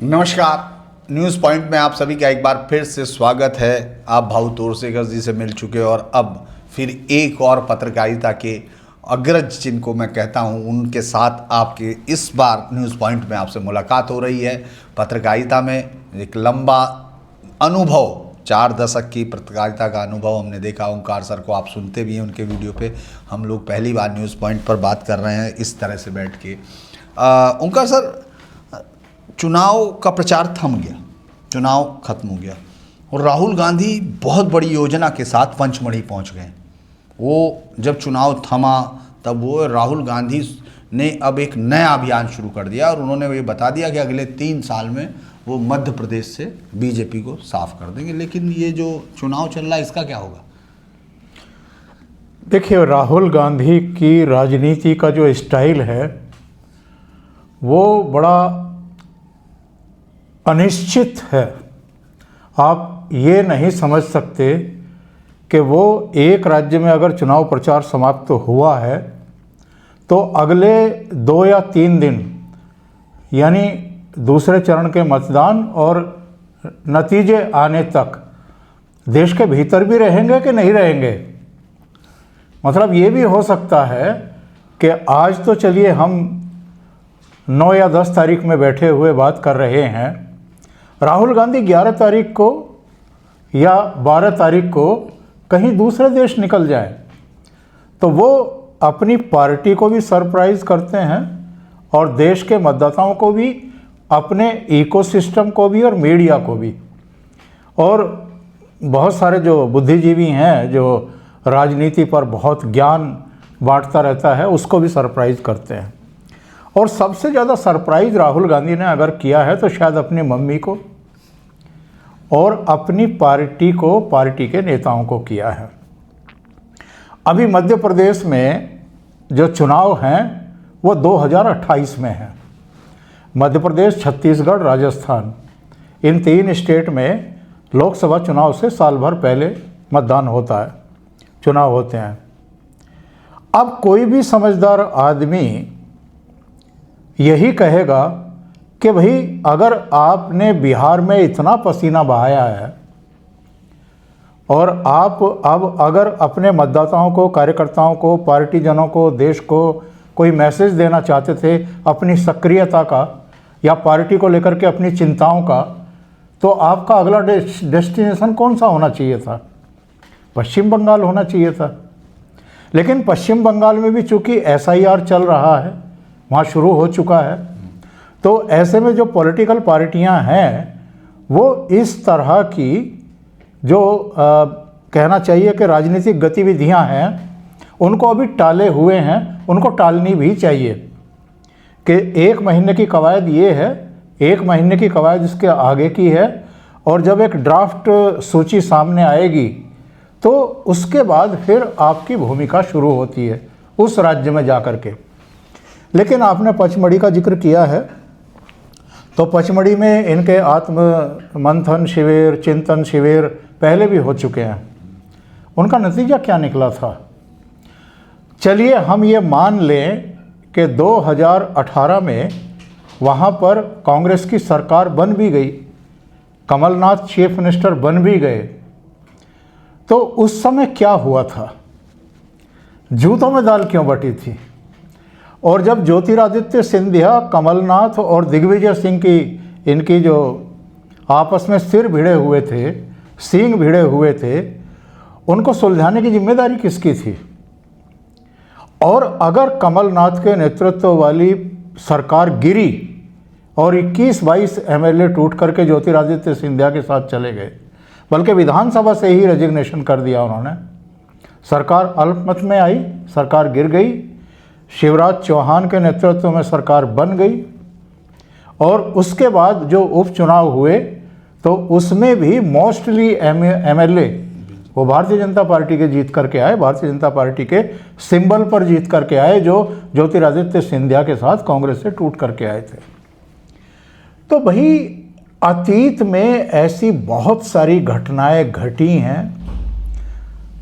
नमस्कार। News point में आप सभी का एक बार फिर से स्वागत है। आप भाऊ तोरसेकर जी से मिल चुके और अब फिर एक और पत्रकारिता के अग्रज जिनको मैं कहता हूं उनके साथ आपके इस बार न्यूज़ पॉइंट में आपसे मुलाकात हो रही है। पत्रकारिता में एक लंबा अनुभव, 4 दशक की पत्रकारिता का अनुभव हमने देखा। ओंकार सर को आप सुनते भी हैं उनके वीडियो पे। हम लोग पहली बार न्यूज़ पॉइंट पर बात कर रहे हैं इस तरह से बैठ के। ओंकार सर, चुनाव का प्रचार थम गया, चुनाव खत्म हो गया और राहुल गांधी बहुत बड़ी योजना के साथ पंचमढ़ी पहुंच गए। वो जब चुनाव थमा तब वो राहुल गांधी ने अब एक नया अभियान शुरू कर दिया और उन्होंने ये बता दिया कि अगले 3 साल में वो मध्य प्रदेश से बीजेपी को साफ कर देंगे। लेकिन ये जो चुनाव चल रहा है इसका क्या होगा? देखिए, राहुल गांधी की राजनीति का जो स्टाइल है वो बड़ा अनिश्चित है। आप ये नहीं समझ सकते कि वो एक राज्य में अगर चुनाव प्रचार समाप्त हुआ है तो अगले 2 या 3 दिन यानी दूसरे चरण के मतदान और नतीजे आने तक देश के भीतर भी रहेंगे कि नहीं रहेंगे। मतलब ये भी हो सकता है कि आज तो चलिए हम 9 या 10 तारीख में बैठे हुए बात कर रहे हैं, राहुल गांधी 11 तारीख को या 12 तारीख को कहीं दूसरे देश निकल जाए तो वो अपनी पार्टी को भी सरप्राइज़ करते हैं और देश के मतदाताओं को भी, अपने इकोसिस्टम को भी और मीडिया को भी, और बहुत सारे जो बुद्धिजीवी हैं जो राजनीति पर बहुत ज्ञान बांटता रहता है उसको भी सरप्राइज़ करते हैं। और सबसे ज़्यादा सरप्राइज़ राहुल गांधी ने अगर किया है तो शायद अपनी मम्मी को और अपनी पार्टी को, पार्टी के नेताओं को किया है। अभी मध्य प्रदेश में जो चुनाव हैं वो 2028 में हैं। मध्य प्रदेश, छत्तीसगढ़, राजस्थान, इन 3 स्टेट में लोकसभा चुनाव से साल भर पहले मतदान होता है, चुनाव होते हैं। अब कोई भी समझदार आदमी यही कहेगा कि भाई अगर आपने बिहार में इतना पसीना बहाया है और आप अब अगर अपने मतदाताओं को, कार्यकर्ताओं को, पार्टी जनों को, देश को कोई मैसेज देना चाहते थे अपनी सक्रियता का या पार्टी को लेकर के अपनी चिंताओं का, तो आपका अगला डेस्टिनेशन कौन सा होना चाहिए था? पश्चिम बंगाल होना चाहिए था। लेकिन पश्चिम बंगाल में भी चूँकि SIR चल रहा है, वहाँ शुरू हो चुका है, तो ऐसे में जो पॉलिटिकल पार्टियां हैं वो इस तरह की जो कहना चाहिए कि राजनीतिक गतिविधियां हैं उनको अभी टाले हुए हैं, उनको टालनी भी चाहिए। कि 1 महीने की कवायद ये है, 1 महीने की कवायद इसके आगे की है, और जब एक ड्राफ्ट सूची सामने आएगी तो उसके बाद फिर आपकी भूमिका शुरू होती है उस राज्य में जाकर के। लेकिन आपने पचमढ़ी का जिक्र किया है, तो पचमढ़ी में इनके आत्म मंथन शिविर, चिंतन शिविर पहले भी हो चुके हैं। उनका नतीजा क्या निकला था? चलिए हम ये मान लें कि 2018 में वहाँ पर कांग्रेस की सरकार बन भी गई, कमलनाथ चीफ मिनिस्टर बन भी गए, तो उस समय क्या हुआ था? जूतों में दाल क्यों बटी थी? और जब ज्योतिरादित्य सिंधिया, कमलनाथ और दिग्विजय सिंह की, इनकी जो आपस में सिर भिड़े हुए थे, सींग भिड़े हुए थे, उनको सुलझाने की जिम्मेदारी किसकी थी? और अगर कमलनाथ के नेतृत्व वाली सरकार गिरी और 21-22 MLA टूट करके ज्योतिरादित्य सिंधिया के साथ चले गए, बल्कि विधानसभा से ही रेजिग्नेशन कर दिया उन्होंने, सरकार अल्पमत में आई, सरकार गिर गई, शिवराज चौहान के नेतृत्व में सरकार बन गई, और उसके बाद जो उपचुनाव हुए तो उसमें भी मोस्टली MLA वो भारतीय जनता पार्टी के जीत करके आए, भारतीय जनता पार्टी के सिंबल पर जीत करके आए, जो ज्योतिरादित्य सिंधिया के साथ कांग्रेस से टूट करके आए थे। तो भाई अतीत में ऐसी बहुत सारी घटनाएं घटी हैं।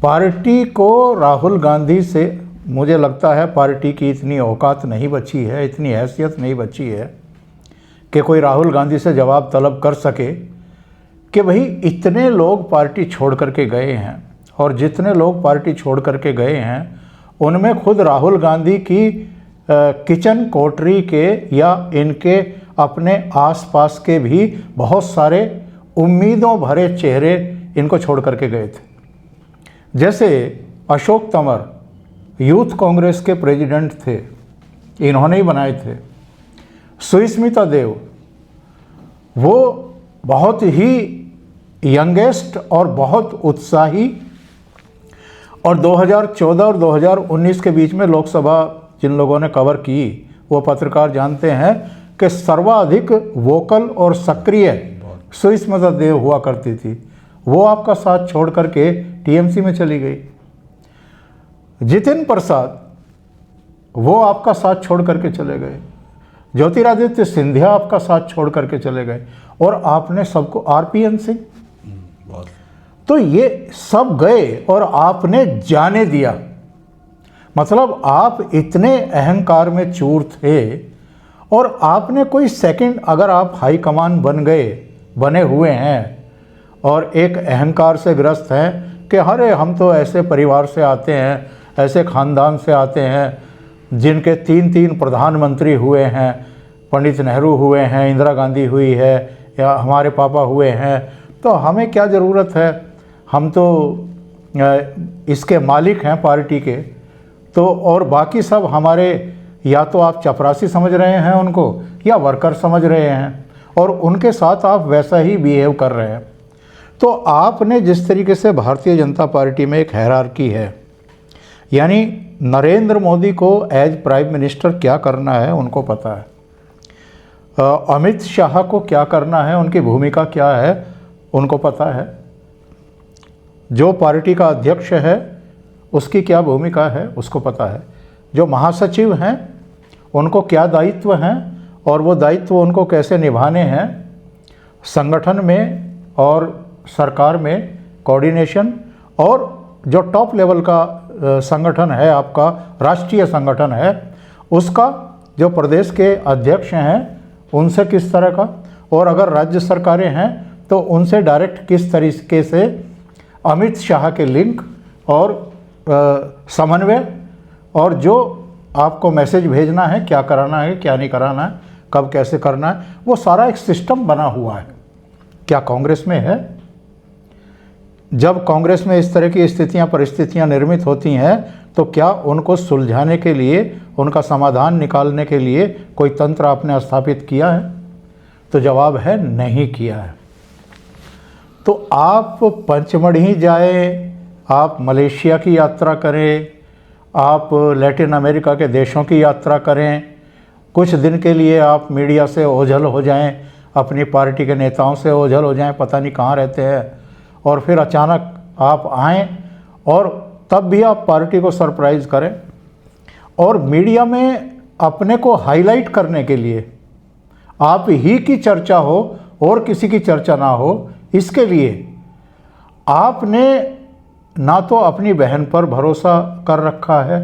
पार्टी को राहुल गांधी से मुझे लगता है पार्टी की इतनी औकात नहीं बची है, इतनी हैसियत नहीं बची है कि कोई राहुल गांधी से जवाब तलब कर सके कि भाई इतने लोग पार्टी छोड़ करके गए हैं, और जितने लोग पार्टी छोड़ करके गए हैं उनमें खुद राहुल गांधी की किचन कोठरी के या इनके अपने आसपास के भी बहुत सारे उम्मीदों भरे चेहरे इनको छोड़ करके गए थे। जैसे अशोक तंवर यूथ कांग्रेस के प्रेसिडेंट थे, इन्होंने ही बनाए थे। सुष्मिता देव वो बहुत ही यंगेस्ट और बहुत उत्साही, और 2014 और 2019 के बीच में लोकसभा जिन लोगों ने कवर की वो पत्रकार जानते हैं कि सर्वाधिक वोकल और सक्रिय सुष्मिता देव हुआ करती थी। वो आपका साथ छोड़ करके टीएमसी में चली गई। जितिन प्रसाद वो आपका साथ छोड़ करके चले गए। ज्योतिरादित्य सिंधिया आपका साथ छोड़ करके चले गए, और आपने सबको आरपीएन सिंह, तो ये सब गए और आपने जाने दिया। मतलब आप इतने अहंकार में चूर थे, और आपने कोई सेकंड, अगर आप हाई कमान बने हुए हैं और एक अहंकार से ग्रस्त हैं कि अरे हम तो ऐसे परिवार से आते हैं, ऐसे ख़ानदान से आते हैं जिनके 3 प्रधानमंत्री हुए हैं, पंडित नेहरू हुए हैं, इंदिरा गांधी हुई है, या हमारे पापा हुए हैं, तो हमें क्या ज़रूरत है, हम तो इसके मालिक हैं पार्टी के। तो और बाकी सब हमारे, या तो आप चपरासी समझ रहे हैं उनको या वर्कर समझ रहे हैं, और उनके साथ आप वैसा ही बिहेव कर रहे हैं। तो आपने जिस तरीके से भारतीय जनता पार्टी में एक हायरार्की है, यानी नरेंद्र मोदी को एज प्राइम मिनिस्टर क्या करना है उनको पता है, अमित शाह को क्या करना है, उनकी भूमिका क्या है उनको पता है, जो पार्टी का अध्यक्ष है उसकी क्या भूमिका है उसको पता है, जो महासचिव हैं उनको क्या दायित्व हैं और वो दायित्व उनको कैसे निभाने हैं, संगठन में और सरकार में कोऑर्डिनेशन, और जो टॉप लेवल का संगठन है आपका, राष्ट्रीय संगठन है, उसका जो प्रदेश के अध्यक्ष हैं उनसे किस तरह का, और अगर राज्य सरकारें हैं तो उनसे डायरेक्ट किस तरीके से अमित शाह के लिंक और समन्वय, और जो आपको मैसेज भेजना है, क्या कराना है क्या नहीं कराना है, कब कैसे करना है, वो सारा एक सिस्टम बना हुआ है। क्या कांग्रेस में है? जब कांग्रेस में इस तरह की परिस्थितियां निर्मित होती हैं तो क्या उनको सुलझाने के लिए, उनका समाधान निकालने के लिए कोई तंत्र आपने स्थापित किया है? तो जवाब है नहीं किया है। तो आप पंचमढ़ी जाए, आप मलेशिया की यात्रा करें, आप लैटिन अमेरिका के देशों की यात्रा करें, कुछ दिन के लिए आप मीडिया से ओझल हो जाएं, अपनी पार्टी के नेताओं से ओझल हो जाएं, पता नहीं कहाँ रहते हैं, और फिर अचानक आप आएँ और तब भी आप पार्टी को सरप्राइज़ करें, और मीडिया में अपने को हाईलाइट करने के लिए आप ही की चर्चा हो और किसी की चर्चा ना हो, इसके लिए आपने ना तो अपनी बहन पर भरोसा कर रखा है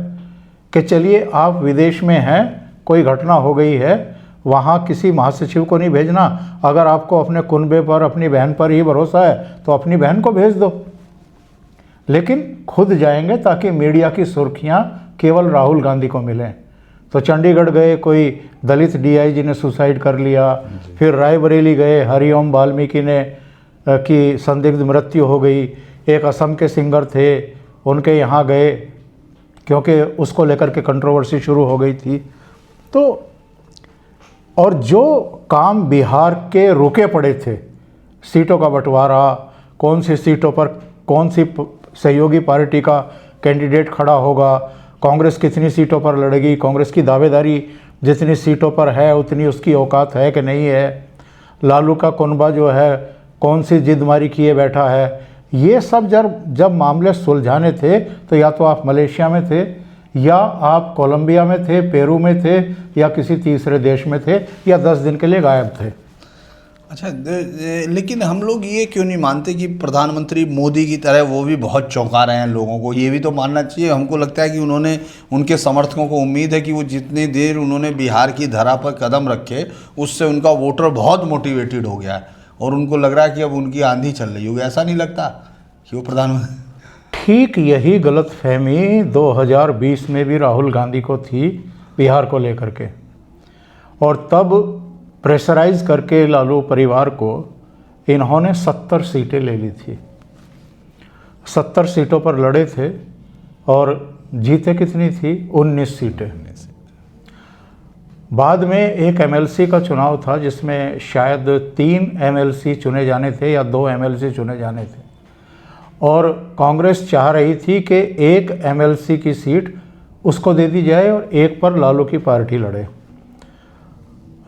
कि चलिए आप विदेश में हैं, कोई घटना हो गई है, वहाँ किसी महासचिव को नहीं भेजना, अगर आपको अपने कुनबे पर, अपनी बहन पर ही भरोसा है तो अपनी बहन को भेज दो, लेकिन खुद जाएंगे ताकि मीडिया की सुर्खियाँ केवल राहुल गांधी को मिलें। तो चंडीगढ़ गए, कोई दलित डीआईजी ने सुसाइड कर लिया, फिर रायबरेली गए, हरिओम वाल्मीकि ने की संदिग्ध मृत्यु हो गई, एक असम के सिंगर थे उनके यहाँ गए क्योंकि उसको लेकर के कंट्रोवर्सी शुरू हो गई थी। तो और जो काम बिहार के रुके पड़े थे, सीटों का बंटवारा, कौन सी सीटों पर कौन सी सहयोगी पार्टी का कैंडिडेट खड़ा होगा, कांग्रेस कितनी सीटों पर लड़ेगी, कांग्रेस की दावेदारी जितनी सीटों पर है उतनी उसकी औकात है कि नहीं है, लालू का कुनबा जो है कौन सी जिदमारी किए बैठा है, ये सब जब मामले सुलझाने थे तो या तो आप मलेशिया में थे, या आप कोलंबिया में थे, पेरू में थे, या किसी तीसरे देश में थे, या 10 दिन के लिए गायब थे। अच्छा, लेकिन हम लोग ये क्यों नहीं मानते कि प्रधानमंत्री मोदी की तरह वो भी बहुत चौंका रहे हैं लोगों को? ये भी तो मानना चाहिए। हमको लगता है कि उन्होंने, उनके समर्थकों को उम्मीद है कि वो जितनी देर उन्होंने बिहार की धरा पर कदम रखे, उससे उनका वोटर बहुत मोटिवेटेड हो गया है और उनको लग रहा है कि अब उनकी आंधी चल रही होगी। ऐसा नहीं लगता कि वो प्रधानमंत्री? ठीक यही गलतफहमी 2020 में भी राहुल गांधी को थी बिहार को लेकर के, और तब प्रेशराइज करके लालू परिवार को इन्होंने 70 सीटें ले ली थी। 70 सीटों पर लड़े थे और जीते कितनी थी? 19 सीटें। बाद में एक एमएलसी का चुनाव था जिसमें शायद 3 एमएलसी चुने जाने थे या 2 एमएलसी चुने जाने थे, और कांग्रेस चाह रही थी कि एक एमएलसी की सीट उसको दे दी जाए और एक पर लालू की पार्टी लड़े।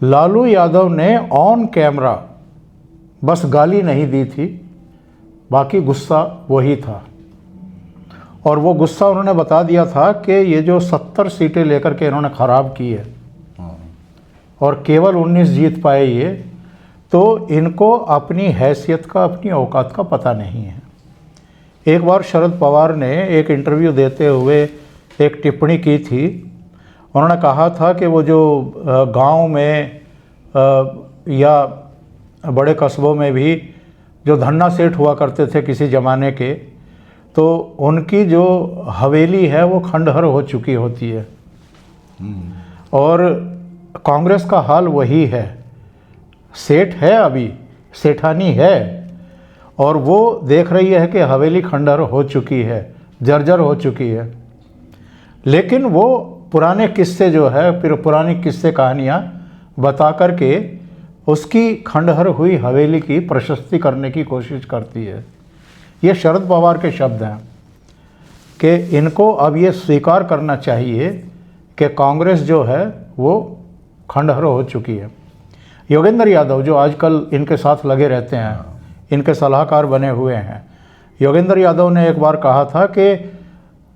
लालू यादव ने ऑन कैमरा बस गाली नहीं दी थी, बाकी गुस्सा वही था, और वो गुस्सा उन्होंने बता दिया था कि ये जो 70 सीटें लेकर के इन्होंने ख़राब की है और केवल 19 जीत पाए ये, तो इनको अपनी हैसियत का, अपनी औकात का पता नहीं है। एक बार शरद पवार ने एक इंटरव्यू देते हुए एक टिप्पणी की थी। उन्होंने कहा था कि वो जो गांव में या बड़े कस्बों में भी जो धन्ना सेठ हुआ करते थे किसी ज़माने के, तो उनकी जो हवेली है वो खंडहर हो चुकी होती है, और कांग्रेस का हाल वही है। सेठ है, अभी सेठानी है, और वो देख रही है कि हवेली खंडहर हो चुकी है, जर्जर हो चुकी है। लेकिन वो पुराने किस्से जो है, फिर पुरानी किस्से कहानियाँ बता करके उसकी खंडहर हुई हवेली की प्रशस्ति करने की कोशिश करती है। ये शरद पवार के शब्द हैं कि इनको अब ये स्वीकार करना चाहिए कि कांग्रेस जो है वो खंडहर हो चुकी है। योगेंद्र यादव जो आजकल इनके साथ लगे रहते हैं, इनके सलाहकार बने हुए हैं, योगेंद्र यादव ने एक बार कहा था कि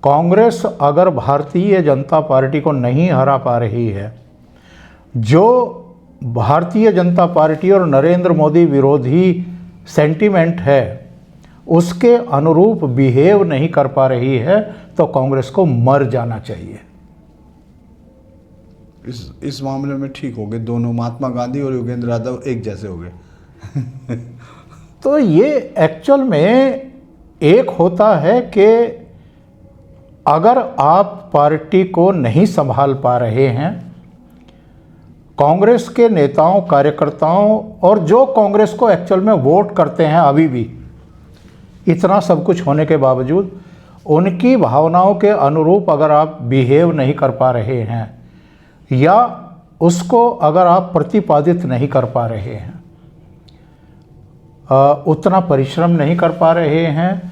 कांग्रेस अगर भारतीय जनता पार्टी को नहीं हरा पा रही है, जो भारतीय जनता पार्टी और नरेंद्र मोदी विरोधी सेंटीमेंट है उसके अनुरूप बिहेव नहीं कर पा रही है, तो कांग्रेस को मर जाना चाहिए। इस मामले में ठीक हो गए दोनों, महात्मा गांधी और योगेंद्र यादव एक जैसे हो गए। तो ये एक्चुअल में एक होता है कि अगर आप पार्टी को नहीं संभाल पा रहे हैं, कांग्रेस के नेताओं, कार्यकर्ताओं और जो कांग्रेस को एक्चुअल में वोट करते हैं अभी भी, इतना सब कुछ होने के बावजूद उनकी भावनाओं के अनुरूप अगर आप बिहेव नहीं कर पा रहे हैं या उसको अगर आप प्रतिपादित नहीं कर पा रहे हैं, उतना परिश्रम नहीं कर पा रहे हैं,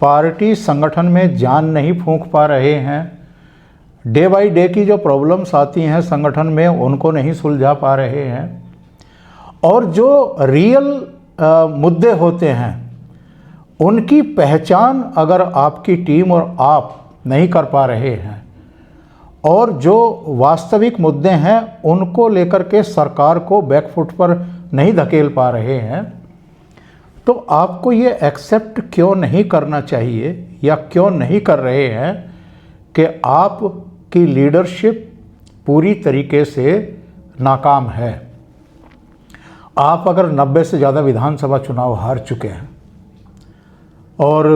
पार्टी संगठन में जान नहीं फूंक पा रहे हैं, डे बाय डे की जो प्रॉब्लम्स आती हैं संगठन में उनको नहीं सुलझा पा रहे हैं, और जो रियल मुद्दे होते हैं उनकी पहचान अगर आपकी टीम और आप नहीं कर पा रहे हैं, और जो वास्तविक मुद्दे हैं उनको लेकर के सरकार को बैकफुट पर नहीं धकेल पा रहे हैं, तो आपको ये एक्सेप्ट क्यों नहीं करना चाहिए या क्यों नहीं कर रहे हैं कि आपकी लीडरशिप पूरी तरीके से नाकाम है। आप अगर 90 से ज़्यादा विधानसभा चुनाव हार चुके हैं और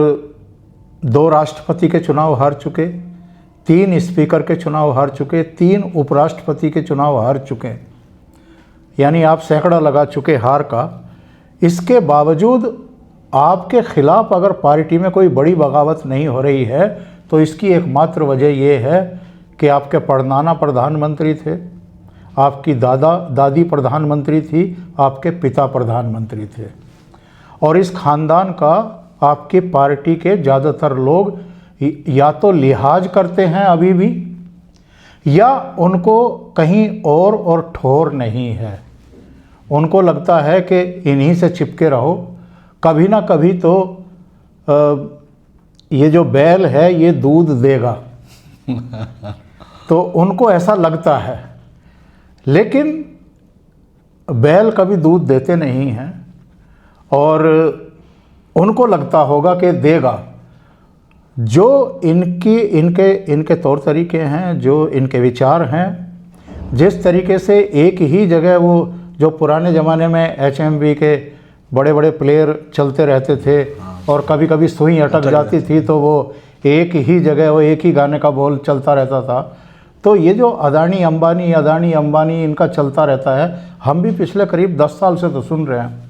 2 राष्ट्रपति के चुनाव हार चुके, 3 स्पीकर के चुनाव हार चुके, 3 उपराष्ट्रपति के चुनाव हार चुके, यानी आप सैकड़ा लगा चुके हार का, इसके बावजूद आपके खिलाफ अगर पार्टी में कोई बड़ी बगावत नहीं हो रही है, तो इसकी एकमात्र वजह ये है कि आपके परनाना प्रधानमंत्री थे, आपकी दादी प्रधानमंत्री थी, आपके पिता प्रधानमंत्री थे, और इस खानदान का आपकी पार्टी के ज़्यादातर लोग या तो लिहाज करते हैं अभी भी, या उनको कहीं और ठौर नहीं है। उनको लगता है कि इन्हीं से चिपके रहो, कभी ना कभी तो ये जो बैल है ये दूध देगा। तो उनको ऐसा लगता है। लेकिन बैल कभी दूध देते नहीं हैं और उनको लगता होगा कि देगा। जो इनके तौर तरीके हैं, जो इनके विचार हैं, जिस तरीके से एक ही जगह वो जो पुराने ज़माने में HMV के बड़े बड़े प्लेयर चलते रहते थे और कभी कभी सुई अटक जाती थी तो वो एक ही जगह वो एक ही गाने का बोल चलता रहता था। तो ये जो अदानी अंबानी इनका चलता रहता है, हम भी पिछले करीब 10 साल से तो सुन रहे हैं।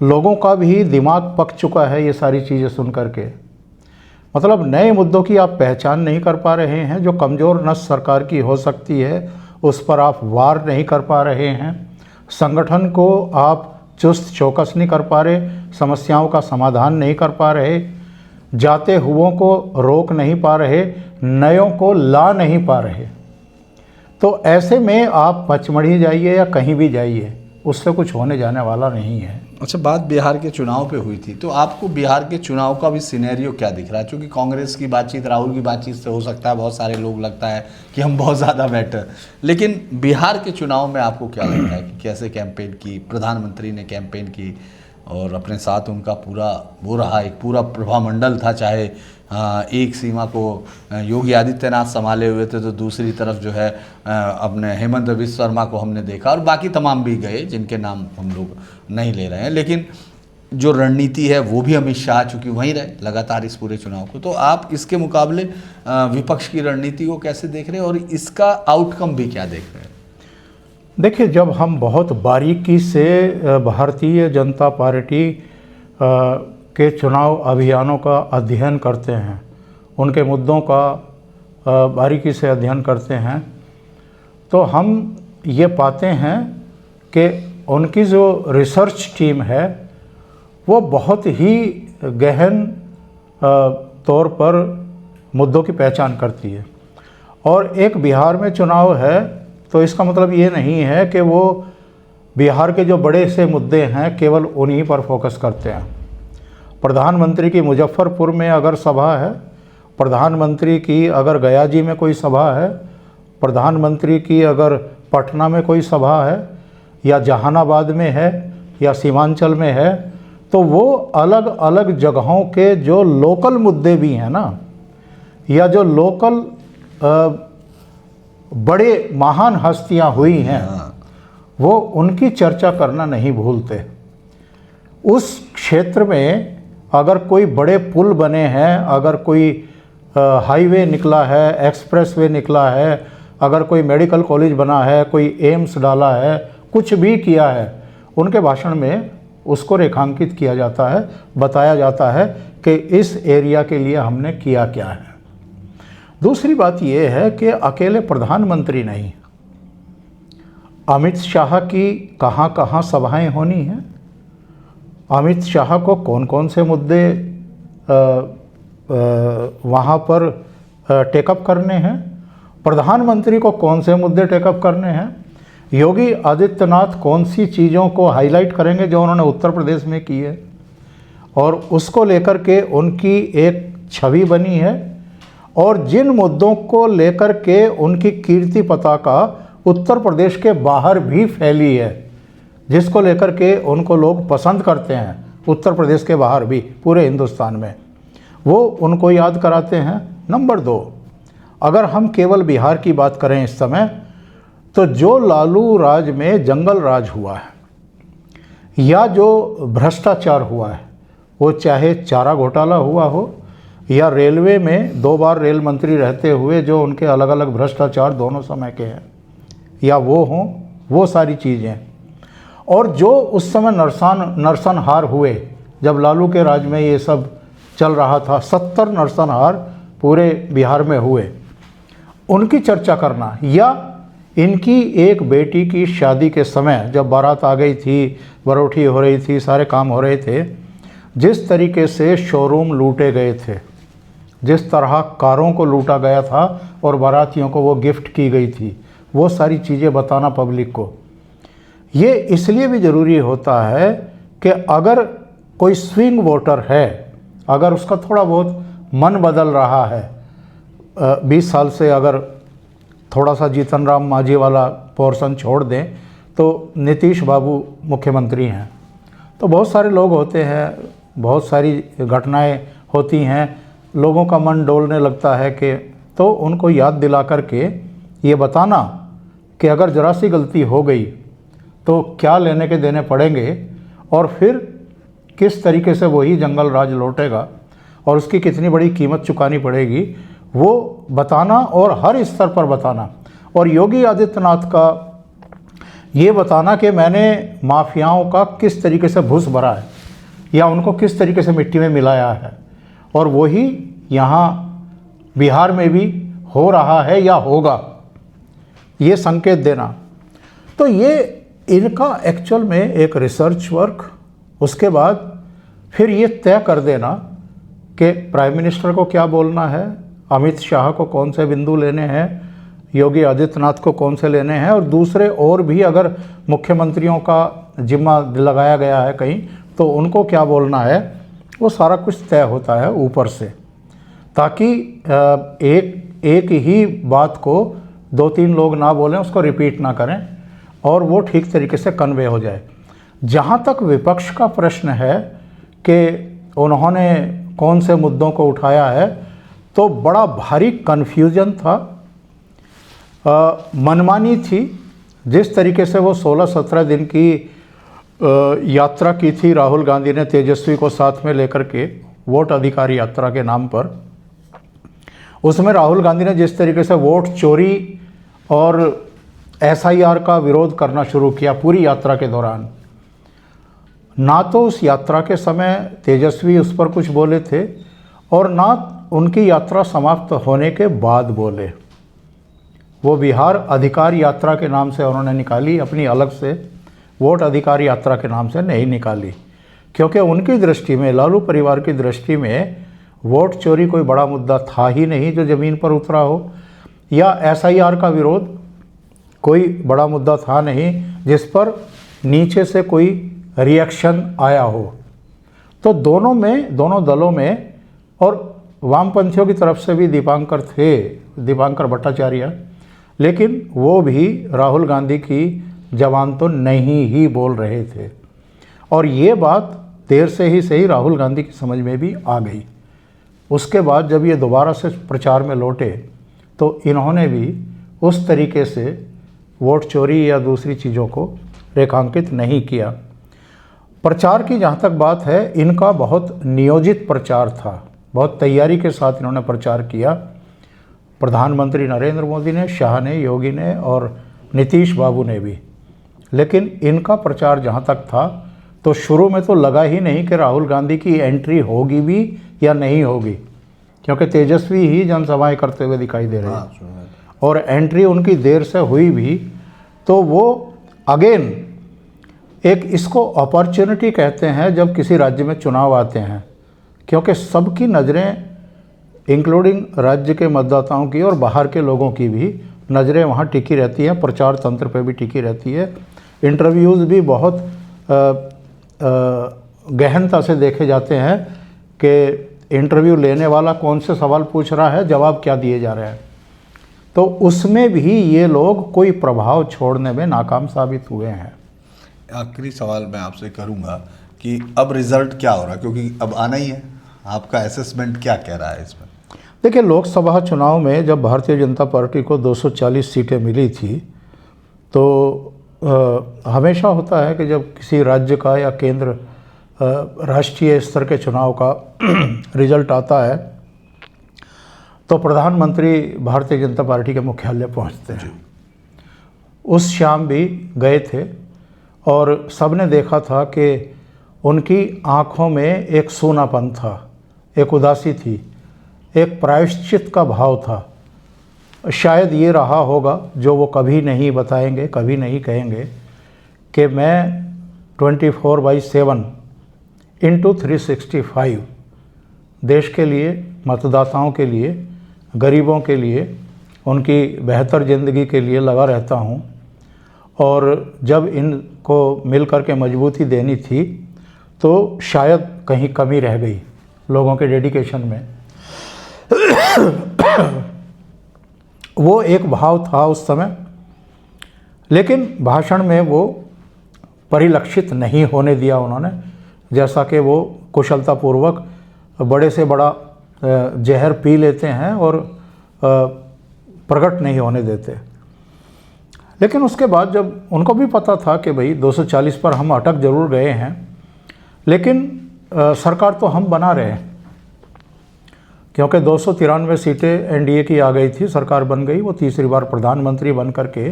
लोगों का भी दिमाग पक चुका है ये सारी चीज़ें सुन करके। मतलब नए मुद्दों की आप पहचान नहीं कर पा रहे हैं। जो कमज़ोर नस सरकार की हो सकती है उस पर आप वार नहीं कर पा रहे हैं। संगठन को आप चुस्त चौकस नहीं कर पा रहे, समस्याओं का समाधान नहीं कर पा रहे, जाते हुओं को रोक नहीं पा रहे, नयों को ला नहीं पा रहे। तो ऐसे में आप पचमढ़ी जाइए या कहीं भी जाइए, उससे कुछ होने जाने वाला नहीं है। अच्छा, बात बिहार के चुनाव पे हुई थी, तो आपको बिहार के चुनाव का भी सिनेरियो क्या दिख रहा है? क्योंकि कांग्रेस की बातचीत, राहुल की बातचीत से हो सकता है बहुत सारे लोग लगता है कि हम बहुत ज़्यादा बेटर, लेकिन बिहार के चुनाव में आपको क्या लगता है कि कैसे कैंपेन की, प्रधानमंत्री ने कैंपेन की और अपने साथ उनका पूरा वो रहा, एक पूरा प्रभामंडल था, चाहे एक सीमा को योगी आदित्यनाथ संभाले हुए थे तो दूसरी तरफ जो है अपने हेमंत बिस्वा शर्मा को हमने देखा और बाकी तमाम भी गए जिनके नाम हम लोग नहीं ले रहे हैं। लेकिन जो रणनीति है वो भी अमित शाह चूँकि वहीं रहे लगातार इस पूरे चुनाव को, तो आप इसके मुकाबले विपक्ष की रणनीति को कैसे देख रहे हैं और इसका आउटकम भी क्या देख रहे हैं? देखिए, जब हम बहुत बारीकी से भारतीय जनता पार्टी के चुनाव अभियानों का अध्ययन करते हैं, उनके मुद्दों का बारीकी से अध्ययन करते हैं, तो हम ये पाते हैं कि उनकी जो रिसर्च टीम है वो बहुत ही गहन तौर पर मुद्दों की पहचान करती है। और एक बिहार में चुनाव है तो इसका मतलब ये नहीं है कि वो बिहार के जो बड़े से मुद्दे हैं केवल उन्हीं पर फोकस करते हैं। प्रधानमंत्री की मुजफ्फरपुर में अगर सभा है, प्रधानमंत्री की अगर गया जी में कोई सभा है, प्रधानमंत्री की अगर पटना में कोई सभा है या जहानाबाद में है या सीमांचल में है, तो वो अलग अलग जगहों के जो लोकल मुद्दे भी हैं ना, या जो लोकल बड़े महान हस्तियां हुई हैं, वो उनकी चर्चा करना नहीं भूलते। उस क्षेत्र में अगर कोई बड़े पुल बने हैं, अगर कोई हाईवे निकला है, एक्सप्रेसवे निकला है, अगर कोई मेडिकल कॉलेज बना है, कोई एम्स डाला है, कुछ भी किया है, उनके भाषण में उसको रेखांकित किया जाता है, बताया जाता है कि इस एरिया के लिए हमने किया क्या है। दूसरी बात यह है कि अकेले प्रधानमंत्री नहीं, अमित शाह की कहाँ कहाँ सभाएं होनी हैं, अमित शाह को कौन कौन से मुद्दे वहाँ पर टेकअप करने हैं, प्रधानमंत्री को कौन से मुद्दे टेकअप करने हैं, योगी आदित्यनाथ कौन सी चीज़ों को हाईलाइट करेंगे जो उन्होंने उत्तर प्रदेश में की है और उसको लेकर के उनकी एक छवि बनी है, और जिन मुद्दों को लेकर के उनकी कीर्ति पताका उत्तर प्रदेश के बाहर भी फैली है, जिसको लेकर के उनको लोग पसंद करते हैं उत्तर प्रदेश के बाहर भी, पूरे हिंदुस्तान में, वो उनको याद कराते हैं। नंबर 2, अगर हम केवल बिहार की बात करें इस समय, तो जो लालू राज में जंगल राज हुआ है या जो भ्रष्टाचार हुआ है, वो चाहे चारा घोटाला हुआ हो या रेलवे में 2 बार रेल मंत्री रहते हुए जो उनके अलग अलग भ्रष्टाचार दोनों समय के हैं, या वो हों, वो सारी चीज़ें, और जो उस समय नरसंहार हुए जब लालू के राज में ये सब चल रहा था, 70 नरसंहार पूरे बिहार में हुए, उनकी चर्चा करना, या इनकी एक बेटी की शादी के समय जब बारात आ गई थी, बरौठी हो रही थी, सारे काम हो रहे थे, जिस तरीके से शोरूम लूटे गए थे, जिस तरह कारों को लूटा गया था और बारातियों को वो गिफ्ट की गई थी, वो सारी चीज़ें बताना पब्लिक को, ये इसलिए भी ज़रूरी होता है कि अगर कोई स्विंग वोटर है, अगर उसका थोड़ा बहुत मन बदल रहा है, 20 साल से अगर थोड़ा सा जीतन राम मांझी वाला पोर्शन छोड़ दें तो नीतीश बाबू मुख्यमंत्री हैं। तो बहुत सारे लोग होते हैं, बहुत सारी घटनाएं होती हैं, लोगों का मन डोलने लगता है कि तो उनको याद दिला करके ये बताना कि अगर ज़रा सी गलती हो गई तो क्या लेने के देने पड़ेंगे और फिर किस तरीके से वही जंगल राज लौटेगा और उसकी कितनी बड़ी कीमत चुकानी पड़ेगी, वो बताना और हर स्तर पर बताना। और योगी आदित्यनाथ का ये बताना कि मैंने माफियाओं का किस तरीके से भूस भरा है या उनको किस तरीके से मिट्टी में मिलाया है, और वही यहाँ बिहार में भी हो रहा है या होगा, ये संकेत देना। तो ये इनका एक्चुअल में एक रिसर्च वर्क, उसके बाद फिर ये तय कर देना कि प्राइम मिनिस्टर को क्या बोलना है, अमित शाह को कौन से बिंदु लेने हैं, योगी आदित्यनाथ को कौन से लेने हैं, और दूसरे और भी अगर मुख्यमंत्रियों का जिम्मा लगाया गया है कहीं तो उनको क्या बोलना है, वो सारा कुछ तय होता है ऊपर से, ताकि एक ही बात को 2-3 लोग ना बोलें, उसको रिपीट ना करें और वो ठीक तरीके से कन्वे हो जाए। जहाँ तक विपक्ष का प्रश्न है कि उन्होंने कौन से मुद्दों को उठाया है, तो बड़ा भारी कन्फ्यूजन था, मनमानी थी। जिस तरीके से वो 16-17 दिन की यात्रा की थी राहुल गांधी ने तेजस्वी को साथ में लेकर के, वोट अधिकार यात्रा के नाम पर, उसमें राहुल गांधी ने जिस तरीके से वोट चोरी और SIR का विरोध करना शुरू किया पूरी यात्रा के दौरान, ना तो उस यात्रा के समय तेजस्वी उस पर कुछ बोले थे और ना उनकी यात्रा समाप्त होने के बाद बोले। वो बिहार अधिकार यात्रा के नाम से उन्होंने निकाली, अपनी अलग से वोट अधिकार यात्रा के नाम से नहीं निकाली, क्योंकि उनकी दृष्टि में, लालू परिवार की दृष्टि में, वोट चोरी कोई बड़ा मुद्दा था ही नहीं जो ज़मीन पर उतरा हो, या SIR का विरोध कोई बड़ा मुद्दा था नहीं जिस पर नीचे से कोई रिएक्शन आया हो। तो दोनों दलों में, और वामपंथियों की तरफ से भी दीपांकर थे, दीपांकर भट्टाचार्य, लेकिन वो भी राहुल गांधी की जबान तो नहीं ही बोल रहे थे। और ये बात देर से ही सही राहुल गांधी की समझ में भी आ गई। उसके बाद जब ये दोबारा से प्रचार में लौटे तो इन्होंने भी उस तरीके से वोट चोरी या दूसरी चीज़ों को रेखांकित नहीं किया। प्रचार की जहाँ तक बात है, इनका बहुत नियोजित प्रचार था, बहुत तैयारी के साथ इन्होंने प्रचार किया। प्रधानमंत्री नरेंद्र मोदी ने, शाह ने, योगी ने और नीतीश बाबू ने भी। लेकिन इनका प्रचार जहाँ तक था तो शुरू में तो लगा ही नहीं कि राहुल गांधी की एंट्री होगी भी या नहीं होगी, क्योंकि तेजस्वी ही जनसभाएं करते हुए दिखाई दे रहे हैं और एंट्री उनकी देर से हुई भी। तो वो अगेन एक, इसको अपॉर्चुनिटी कहते हैं जब किसी राज्य में चुनाव आते हैं, क्योंकि सबकी नज़रें, इंक्लूडिंग राज्य के मतदाताओं की और बाहर के लोगों की भी नज़रें वहाँ टिकी रहती हैं, प्रचार तंत्र पे भी टिकी रहती है। इंटरव्यूज़ भी बहुत गहनता से देखे जाते हैं कि इंटरव्यू लेने वाला कौन से सवाल पूछ रहा है, जवाब क्या दिए जा रहे हैं। तो उसमें भी ये लोग कोई प्रभाव छोड़ने में नाकाम साबित हुए हैं। आखिरी सवाल मैं आपसे करूंगा कि अब रिजल्ट क्या हो रहा है, क्योंकि अब आना ही है, आपका असेसमेंट क्या कह रहा है इसमें? देखिए, लोकसभा चुनाव में जब भारतीय जनता पार्टी को 240 सीटें मिली थी तो हमेशा होता है कि जब किसी राज्य का या केंद्र राष्ट्रीय स्तर के चुनाव का रिजल्ट आता है तो प्रधानमंत्री भारतीय जनता पार्टी के मुख्यालय पहुंचते हैं। उस शाम भी गए थे और सबने देखा था कि उनकी आँखों में एक सूनापन था, एक उदासी थी, एक प्रायश्चित का भाव था। शायद ये रहा होगा जो वो कभी नहीं बताएंगे, कभी नहीं कहेंगे कि मैं 24/7 इंटू 365 देश के लिए, मतदाताओं के लिए, गरीबों के लिए, उनकी बेहतर ज़िंदगी के लिए लगा रहता हूँ। और जब इनको मिल कर के मजबूती देनी थी तो शायद कहीं कमी रह गई लोगों के डेडिकेशन में। वो एक भाव था उस समय। लेकिन भाषण में वो परिलक्षित नहीं होने दिया उन्होंने, जैसा कि वो कुशलतापूर्वक बड़े से बड़ा जहर पी लेते हैं और प्रकट नहीं होने देते। लेकिन उसके बाद जब उनको भी पता था कि भाई 240 पर हम अटक जरूर गए हैं, लेकिन सरकार तो हम बना रहे हैं, क्योंकि 293 सीटें एनडीए की आ गई थी, सरकार बन गई, वो तीसरी बार प्रधानमंत्री बन करके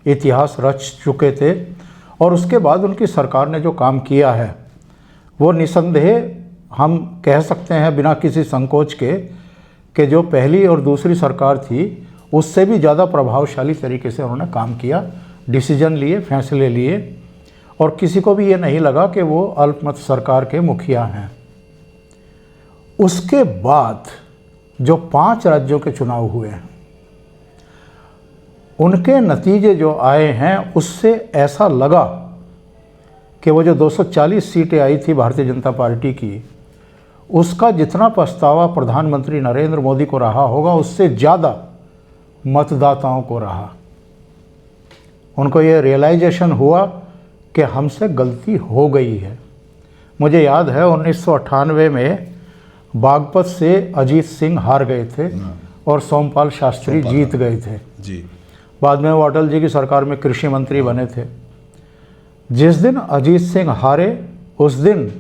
इतिहास रच चुके थे। और उसके बाद उनकी सरकार ने जो काम किया है वो निसंदेह हम कह सकते हैं बिना किसी संकोच के कि जो पहली और दूसरी सरकार थी उससे भी ज़्यादा प्रभावशाली तरीके से उन्होंने काम किया, डिसीजन लिए, फैसले लिए, और किसी को भी ये नहीं लगा कि वो अल्पमत सरकार के मुखिया हैं। उसके बाद जो 5 राज्यों के चुनाव हुए हैं उनके नतीजे जो आए हैं उससे ऐसा लगा कि वो जो 240 सीटें आई थी भारतीय जनता पार्टी की, उसका जितना पछतावा प्रधानमंत्री नरेंद्र मोदी को रहा होगा उससे ज़्यादा मतदाताओं को रहा। उनको ये रियलाइजेशन हुआ कि हमसे गलती हो गई है। मुझे याद है 1998 में बागपत से अजीत सिंह हार गए थे और सोमपाल शास्त्री जीत गए थे जी। बाद में वो अटल जी की सरकार में कृषि मंत्री बने थे। जिस दिन अजीत सिंह हारे उस दिन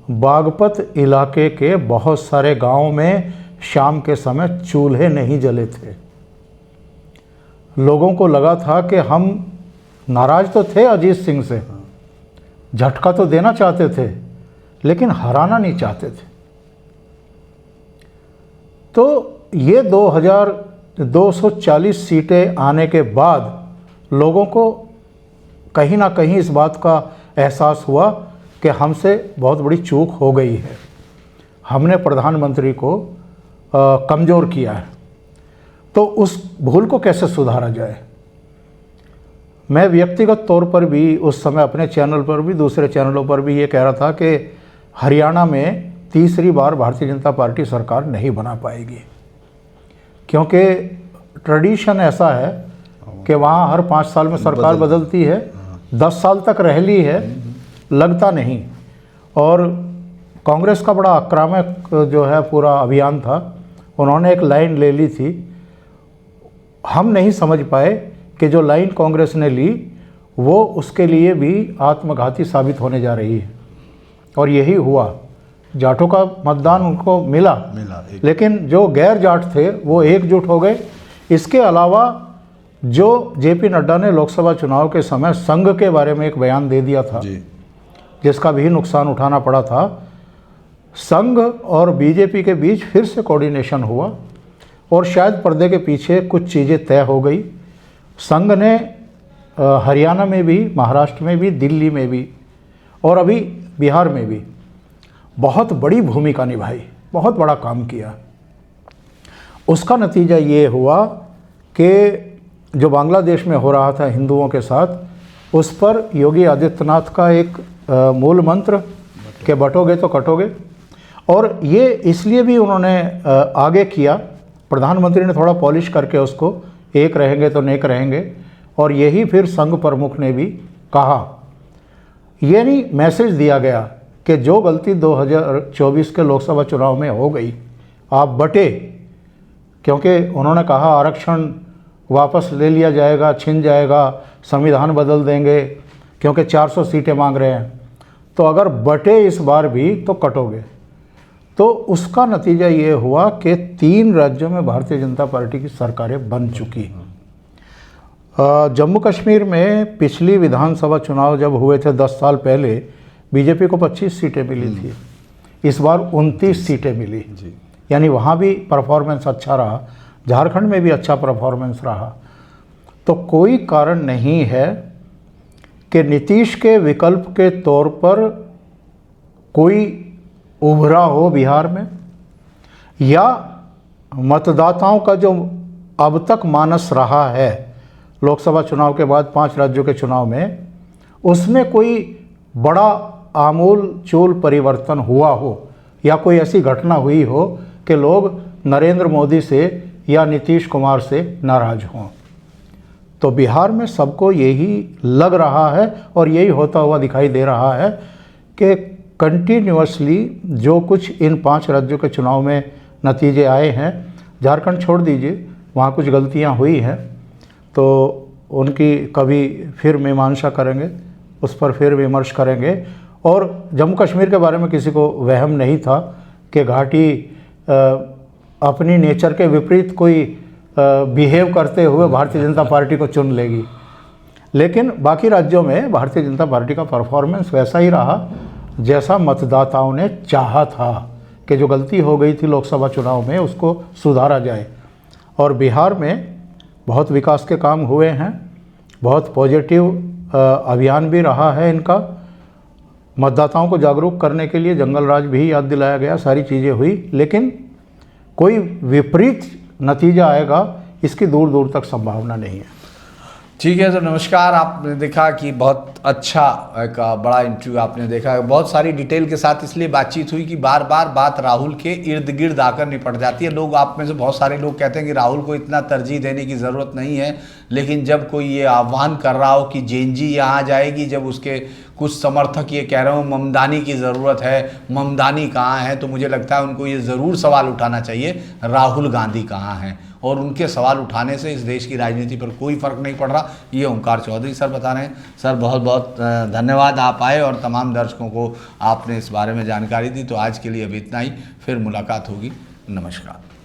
बागपत इलाके के बहुत सारे गांवों में शाम के समय चूल्हे नहीं जले थे। लोगों को लगा था कि हम नाराज तो थे अजीत सिंह से, झटका तो देना चाहते थे लेकिन हराना नहीं चाहते थे। तो ये 240 सीटें आने के बाद लोगों को कहीं ना कहीं इस बात का एहसास हुआ कि हमसे बहुत बड़ी चूक हो गई है, हमने प्रधानमंत्री को कमज़ोर किया है। तो उस भूल को कैसे सुधारा जाए। मैं व्यक्तिगत तौर पर भी उस समय अपने चैनल पर भी दूसरे चैनलों पर भी ये कह रहा था कि हरियाणा में तीसरी बार भारतीय जनता पार्टी सरकार नहीं बना पाएगी, क्योंकि ट्रेडिशन ऐसा है कि वहाँ हर 5 साल में सरकार बदलती है, 10 साल तक रह ली है, लगता नहीं। और कांग्रेस का बड़ा आक्रामक जो है पूरा अभियान था, उन्होंने एक लाइन ले ली थी। हम नहीं समझ पाए कि जो लाइन कांग्रेस ने ली वो उसके लिए भी आत्मघाती साबित होने जा रही है, और यही हुआ। जाटों का मतदान उनको मिला लेकिन जो गैर जाट थे वो एकजुट हो गए। इसके अलावा जो जेपी नड्डा ने लोकसभा चुनाव के समय संघ के बारे में एक बयान दे दिया था जी, जिसका भी नुकसान उठाना पड़ा था, संघ और बीजेपी के बीच फिर से कोऑर्डिनेशन हुआ और शायद पर्दे के पीछे कुछ चीज़ें तय हो गई। संघ ने हरियाणा में भी, महाराष्ट्र में भी, दिल्ली में भी और अभी बिहार में भी बहुत बड़ी भूमिका निभाई, बहुत बड़ा काम किया। उसका नतीजा ये हुआ कि जो बांग्लादेश में हो रहा था हिंदुओं के साथ, उस पर योगी आदित्यनाथ का एक मूल मंत्र कि बटोगे तो कटोगे, और ये इसलिए भी उन्होंने आगे किया, प्रधानमंत्री ने थोड़ा पॉलिश करके उसको, एक रहेंगे तो नेक रहेंगे, और यही फिर संघ प्रमुख ने भी कहा। ये नहीं मैसेज दिया गया कि जो गलती 2024 के लोकसभा चुनाव में हो गई आप बटे, क्योंकि उन्होंने कहा आरक्षण वापस ले लिया जाएगा, छिन जाएगा, संविधान बदल देंगे, क्योंकि 400 सीटें मांग रहे हैं, तो अगर बटे इस बार भी तो कटोगे। तो उसका नतीजा ये हुआ कि 3 राज्यों में भारतीय जनता पार्टी की सरकारें बन चुकी। जम्मू कश्मीर में पिछली विधानसभा चुनाव जब हुए थे 10 साल पहले, बीजेपी को 25 सीटें मिली थी, इस बार 29 सीटें मिली, यानी वहाँ भी परफॉर्मेंस अच्छा रहा, झारखंड में भी अच्छा परफॉर्मेंस रहा। तो कोई कारण नहीं है कि नीतीश के विकल्प के तौर पर कोई उभरा हो बिहार में, या मतदाताओं का जो अब तक मानस रहा है लोकसभा चुनाव के बाद 5 राज्यों के चुनाव में, उसमें कोई बड़ा आमूल चूल परिवर्तन हुआ हो या कोई ऐसी घटना हुई हो कि लोग नरेंद्र मोदी से या नीतीश कुमार से नाराज हों। तो बिहार में सबको यही लग रहा है और यही होता हुआ दिखाई दे रहा है कि कंटिन्यूअसली जो कुछ इन 5 राज्यों के चुनाव में नतीजे आए हैं, झारखंड छोड़ दीजिए, वहाँ कुछ गलतियाँ हुई हैं तो उनकी कभी फिर मीमांसा करेंगे, उस पर फिर विमर्श करेंगे। और जम्मू कश्मीर के बारे में किसी को वहम नहीं था कि घाटी अपनी नेचर के विपरीत कोई बिहेव करते हुए भारतीय जनता पार्टी को चुन लेगी, लेकिन बाकी राज्यों में भारतीय जनता पार्टी का परफॉर्मेंस वैसा ही रहा जैसा मतदाताओं ने चाहा था कि जो गलती हो गई थी लोकसभा चुनाव में उसको सुधारा जाए। और बिहार में बहुत विकास के काम हुए हैं, बहुत पॉजिटिव अभियान भी रहा है इनका। मतदाताओं को जागरूक करने के लिए जंगल राज भी याद दिलाया गया, सारी चीज़ें हुई, लेकिन कोई विपरीत नतीजा आएगा इसकी दूर दूर तक संभावना नहीं है। ठीक है, तो नमस्कार। आपने देखा कि बहुत अच्छा एक बड़ा इंटरव्यू आपने देखा, बहुत सारी डिटेल के साथ इसलिए बातचीत हुई कि बार बार बात राहुल के इर्द गिर्द आकर निपट जाती है। लोग, आप में से बहुत सारे लोग कहते हैं कि राहुल को इतना तरजीह देने की ज़रूरत नहीं है, लेकिन जब कोई ये आह्वान कर रहा हो कि जेनजी यहाँ जाएगी, जब उसके कुछ समर्थक ये कह रहे हो ममदानी की ज़रूरत है, ममदानी कहाँ है, तो मुझे लगता है उनको ये ज़रूर सवाल उठाना चाहिए राहुल गांधी कहाँ हैं। और उनके सवाल उठाने से इस देश की राजनीति पर कोई फ़र्क नहीं पड़ रहा, ये ओंकार चौधरी सर बता रहे हैं। सर बहुत बहुत धन्यवाद, आप आए और तमाम दर्शकों को आपने इस बारे में जानकारी दी। तो आज के लिए अभी इतना ही, फिर मुलाकात होगी। नमस्कार।